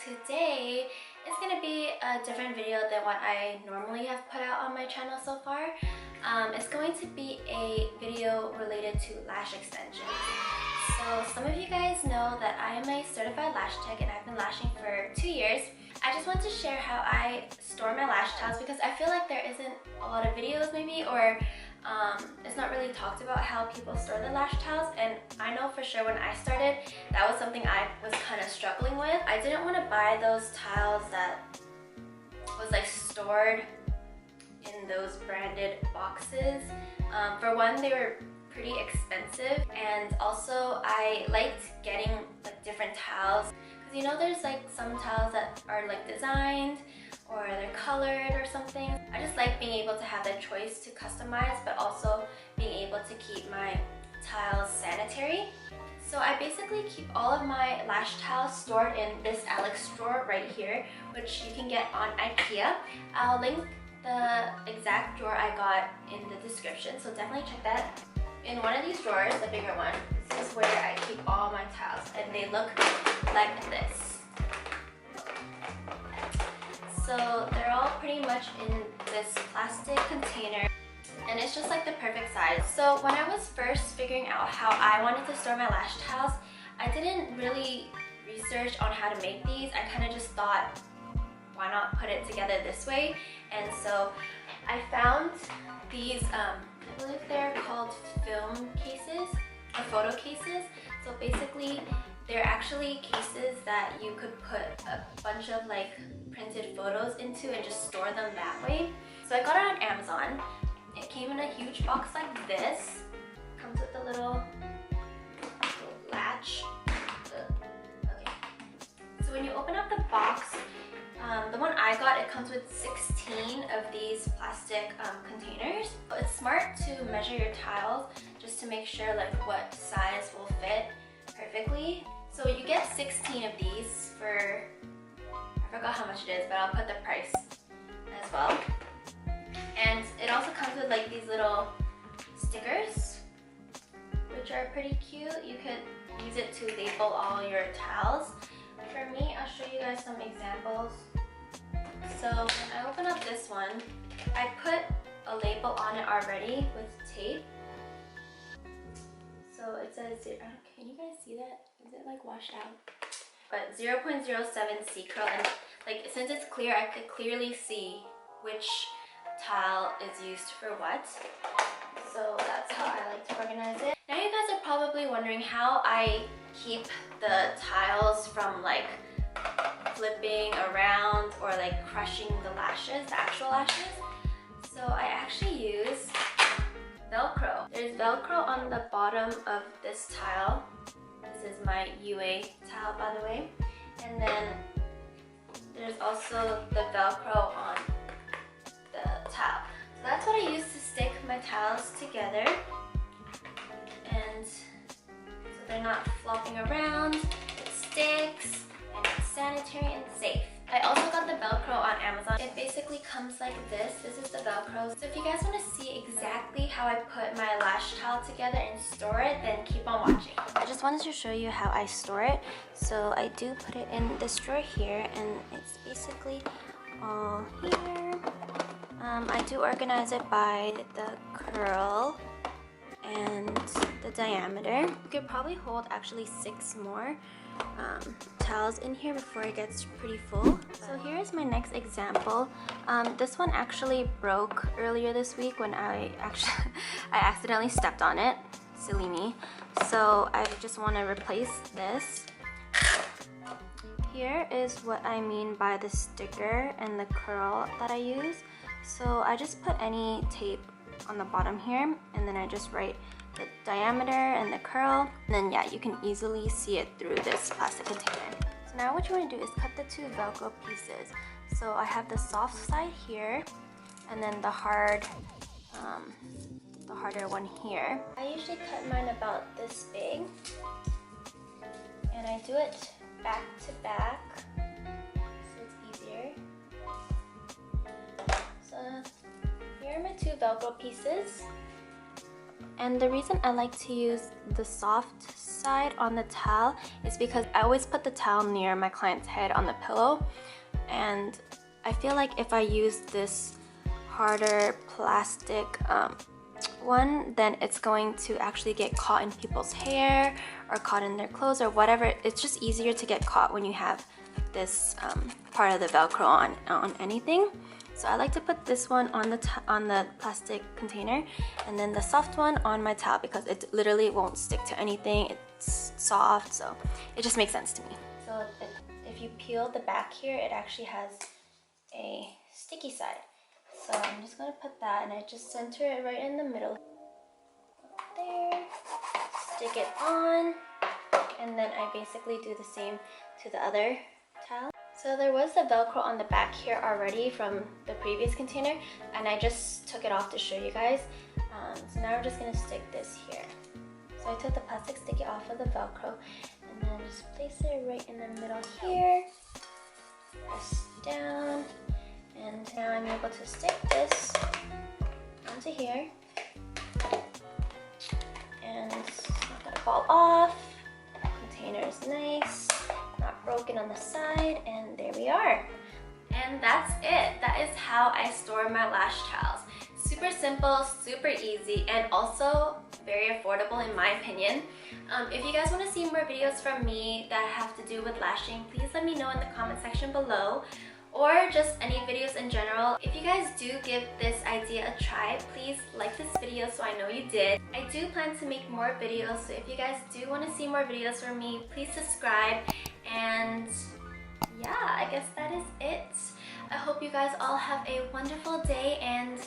today is going to be a different video than what I normally have put out on my channel so far. It's going to be a video related to lash extensions. So some of you guys know that I am a certified lash tech and I've been lashing for 2 years. I just want to share how I store my lash tiles because I feel like there isn't a lot of videos maybe, or it's not really talked about how people store the lash tiles, and I know for sure when I started that was something I was kind of struggling with. I didn't want to buy those tiles that was like stored in those branded boxes. For one, they were pretty expensive, and also I liked getting like different tiles because you know there's like some tiles that are like designed or they're colored or something. I just like being able to have the choice to customize, but also being able to keep my tiles sanitary. So I basically keep all of my lash tiles stored in this Alex drawer right here, which you can get on IKEA. I'll link the exact drawer I got in the description, so definitely check that. In one of these drawers, the bigger one, this is where I keep all my tiles, and they look like this. So they're all pretty much in this plastic container, and it's just like the perfect size. So when I was first figuring out how I wanted to store my lash tiles, I didn't really research on how to make these. I kind of just thought, why not put it together this way? And so I found these, I believe they're called film cases or photo cases. So basically they're actually cases that you could put a bunch of like printed photos into and just store them that way. So I got it on Amazon. It came in a huge box like this. Comes with a little latch. Okay. So when you open up the box, the one I got, it comes with 16 of these plastic containers. It's smart to measure your tiles just to make sure like what size will fit perfectly. So you get 16 of these for, I forgot how much it is, but I'll put the price as well. And it also comes with like these little stickers, which are pretty cute. You could use it to label all your tiles. For me, I'll show you guys some examples. So when I open up this one, I put a label on it already with tape. So it says, can you guys see that? Is it like washed out? But 0.07 curl, and like since it's clear, I could clearly see which tile is used for what. So that's how I like to organize it. Now you guys are probably wondering how I keep the tiles from like flipping around or like crushing the lashes, the actual lashes. So I actually use Velcro. There's Velcro on the bottom of this tile. This is my UA tile, by the way. And then there's also the Velcro on the tile. So that's what I use to stick my tiles together. And so they're not flopping around, it sticks, and it's sanitary and safe. I also got the Velcro on Amazon. It basically comes like this. This is the Velcro. So if you guys want to see exactly how I put my lash tile together and store it, then keep on watching. I just wanted to show you how I store it. So I do put it in this drawer here, and it's basically all here. I do organize it by the curl and the diameter. You could probably hold actually 6 more tiles in here before it gets pretty full. So here's my next example. This one actually broke earlier this week when I accidentally stepped on it. Silly me. So I just want to replace this. Here is what I mean by the sticker and the curl that I use. So I just put any tape on the bottom here, and then I just write the diameter and the curl, and then yeah, you can easily see it through this plastic container. So now what you want to do is cut the 2 Velcro pieces. So I have the soft side here, and then the harder one here. I usually cut mine about this big, and I do it back to back, so it's easier. So here are my 2 Velcro pieces. And the reason I like to use the soft side on the towel is because I always put the towel near my client's head on the pillow, and I feel like if I use this harder plastic one, then it's going to actually get caught in people's hair or caught in their clothes or whatever. It's just easier to get caught when you have this part of the Velcro on anything. So I like to put this one on the plastic container, and then the soft one on my towel because it literally won't stick to anything. It's soft, so it just makes sense to me. So if you peel the back here, it actually has a sticky side. So I'm just gonna put that, and I just center it right in the middle. There, stick it on, and then I basically do the same to the other towel. So there was the Velcro on the back here already from the previous container, and I just took it off to show you guys. So now we're just gonna stick this here. So I took the plastic sticky off of the Velcro, and then just place it right in the middle here. Press down, and now I'm able to stick this onto here, and it's not gonna fall off. The container is nice, not broken on the side, and there we are. And that's it. That is how I store my lash towels. Super simple, super easy, and also very affordable in my opinion. If you guys want to see more videos from me that have to do with lashing, please let me know in the comment section below, or just any videos in general. If you guys do give this idea a try, please like this video so I know you did. I do plan to make more videos, so if you guys do want to see more videos from me, please subscribe. And yeah, I guess that is it. I hope you guys all have a wonderful day, and